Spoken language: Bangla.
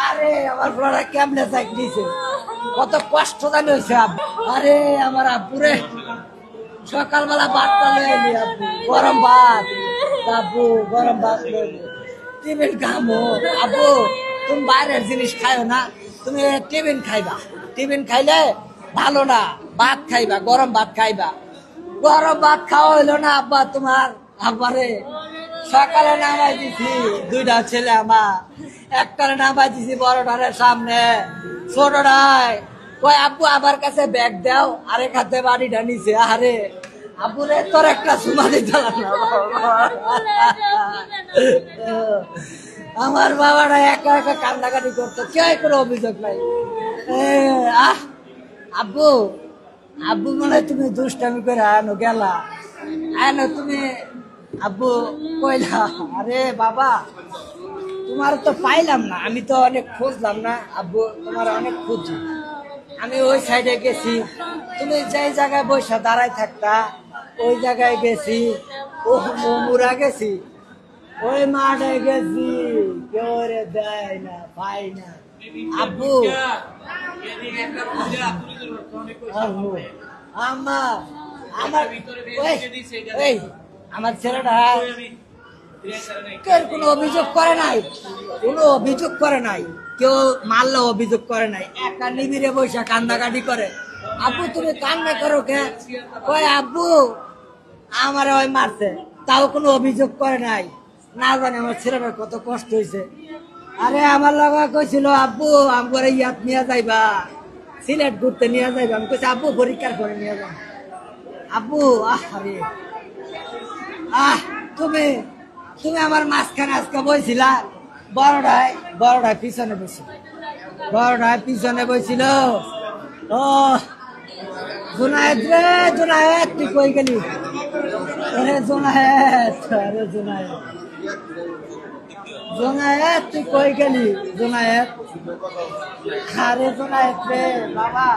আরে আমার পোলাটা কেমনে চাকরিছে, কত কষ্ট জানি হয়েছে। আরে আমার আব্বুরে সকালবেলা ভাতটা লয়ে এলি, আব্বু গরম ভাত, আব্বু গরম ভাত লইলি, টিফিন খামো। আব্বু তুমি বাইরের জিনিস খাইও না, তুমি টিফিন খাইবা। টিফিন খাইলে ভালো না, ভাত খাইবা, গরম ভাত খাইবা। গরম ভাত খাওয়া হইলো না আব্বা তোমার। আব্বারে সকালে নামাই দিছি দুইটা ছেলে আমার, একটারে নামাই দিছি বড়টারের সামনে, ছোটটায় কই আব্বু আমার কাছে ব্যাগ দাও, আরেক হাতে বাড়িটা নিছে। আরে আব্বুরে তোর একটা সুমা দিতে লাগলো। আমার বাবাটা একা একা কান্নাকাটি করতো, কেউ কোনো অভিযোগ নাই। আব্বু আব্বু মনে হয় তুমি দুষ্টামি করে আনো গেলা, আনো তুমি। আব্বু কইলা আরে বাবা তোমার তো পাইলাম না, আমি তো অনেক খুঁজলাম না আব্বু, তোমার অনেক খুঁজি। আমি ওই সাইডে গেছি, তুমি যেই জায়গায় বসে দাঁড়াই থাকতা ওই জায়গায় গেছি, ও মুরা গেছি, ওই মাঠে গেছি, কেউ রে দেয় না, পাই না। আব্বু আমার আমার আমার ছেলেটা কোনো অভিযোগ করে নাই, কোনো অভিযোগ করে নাই, কেউ মারলে অভিযোগ করে নাই, একা নিবিড়ে বসে কান্নাকাটি করে। আব্বু তুমি কান্না করো কে? কই আব্বু আমার ওই মারছে, তাও কোনো অভিযোগ করে নাই। না জানে আমার ছেলেটার কত কষ্ট হয়েছে। আরে আমার লগা কইছিল আব্বু আমার ইয়াত নিয়ে যাইবা, সিলেট ঘুরতে নিয়ে যাইবা। আমি কইছি আব্বু পরীক্ষার করে নিয়ে যাও। আব্বু আরে তুমি তুমি আমার মাঝখানে আজকে বইছিলা, বড়টায় পিছনে বসছিল, বড়টায় পিছনে বইছিল। ও জুনায়েদ রে, জুনায়েদ তুই কই গেলি? আরে জুনায়েদ, আরে জুনায়েদ, জুনায়েদ তুই কই গেলি? জুনায়েদ, আরে জুনায়েদ রে বাবা।